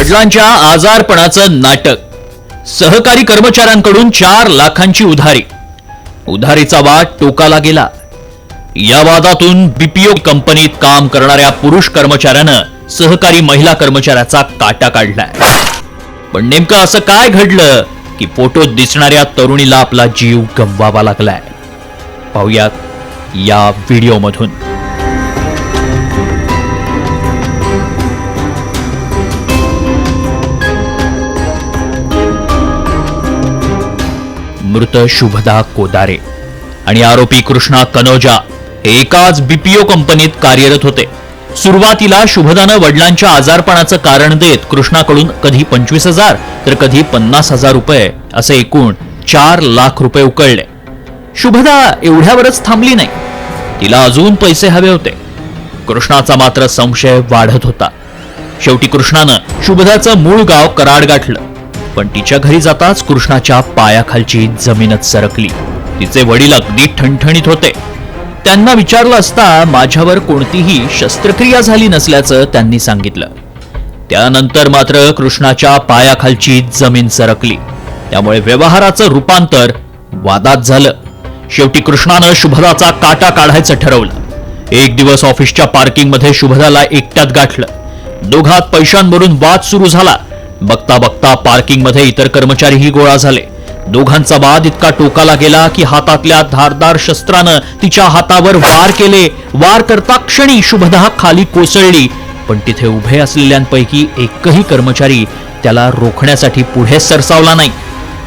वडिलांच्या आजारपणाचं नाटक, सहकारी कर्मचाऱ्यांकडून 4 लाखांची उधारी, उधारीचा वाद टोकाला गेला. या वादातून बीपीओ कंपनीत काम करणाऱ्या पुरुष कर्मचाऱ्यानं सहकारी महिला कर्मचाऱ्याचा काटा काढलाय. पण नेमकं असं काय घडलं की फोटोत दिसणाऱ्या तरुणीला आपला जीव गमवावा लागलाय? पाहूयात या व्हिडिओमधून. मृत शुभदा कोदारे आणि आरोपी कृष्णा कनोजा हे एकाच बीपीओ कंपनीत कार्यरत होते. सुरुवातीला शुभदानं वडिलांच्या आजारपणाचं कारण देत कृष्णाकडून कधी 25,000 तर कधी 50,000 रुपये असे एकूण 4 लाख रुपये उकळले. शुभदा एवढ्यावरच थांबली नाही, तिला अजून पैसे हवे होते. कृष्णाचा मात्र संशय वाढत होता. शेवटी कृष्णानं शुभदाचं मूळ गाव कराड गाठलं. पण तिच्या घरी जाताच कृष्णाच्या पायाखालची जमीनच सरकली. तिचे वडील अगदी ठणठणीत होते. त्यांना विचारलं असता माझ्यावर कोणतीही शस्त्रक्रिया झाली नसल्याचं त्यांनी सांगितलं. त्यानंतर मात्र कृष्णाच्या पायाखालची जमीन सरकली. त्यामुळे व्यवहाराचं रूपांतर वादात झालं. शेवटी कृष्णानं शुभदाचा काटा काढायचं ठरवलं. एक दिवस ऑफिसच्या पार्किंगमध्ये शुभदाला एकट्यात गाठलं. दोघात पैशांवरून वाद सुरू झाला. बघता बघता पार्किंगमध्ये इतर कर्मचारीही गोळा झाले. दोघांचा वाद इतका टोकाला गेला की हातातल्या धारदार शस्त्रानं तिच्या हातावर वार केले. वार करता क्षणी शुभदा खाली कोसळली. पण तिथे उभे असलेल्यांपैकी एकही कर्मचारी त्याला रोखण्यासाठी पुढे सरसावला नाही.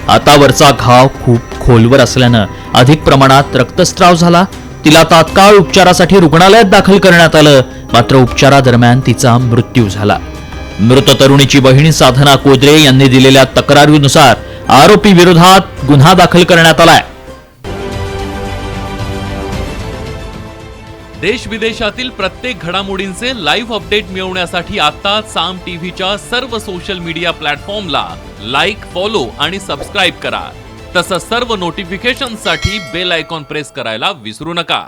हातावरचा घाव खूप खोलवर असल्यानं अधिक प्रमाणात रक्तस्राव झाला. तिला तात्काळ उपचारासाठी रुग्णालयात दाखल करण्यात आलं. मात्र उपचारादरम्यान तिचा मृत्यू झाला. मृत तरुणीची बहीण साधना कोदरे यांनी दिलेल्या तक्रारीनुसार आरोपी विरोधात गुन्हा दाखल करण्यात आलाय. देश विदेशातील प्रत्येक घडामोडींचे लाईव्ह अपडेट मिळवण्यासाठी आता साम टीव्हीच्या सर्व सोशल मीडिया प्लॅटफॉर्मला लाईक, फॉलो आणि सबस्क्राईब करा. तसंच सर्व नोटिफिकेशनसाठी बेल आयकॉन प्रेस करायला विसरू नका.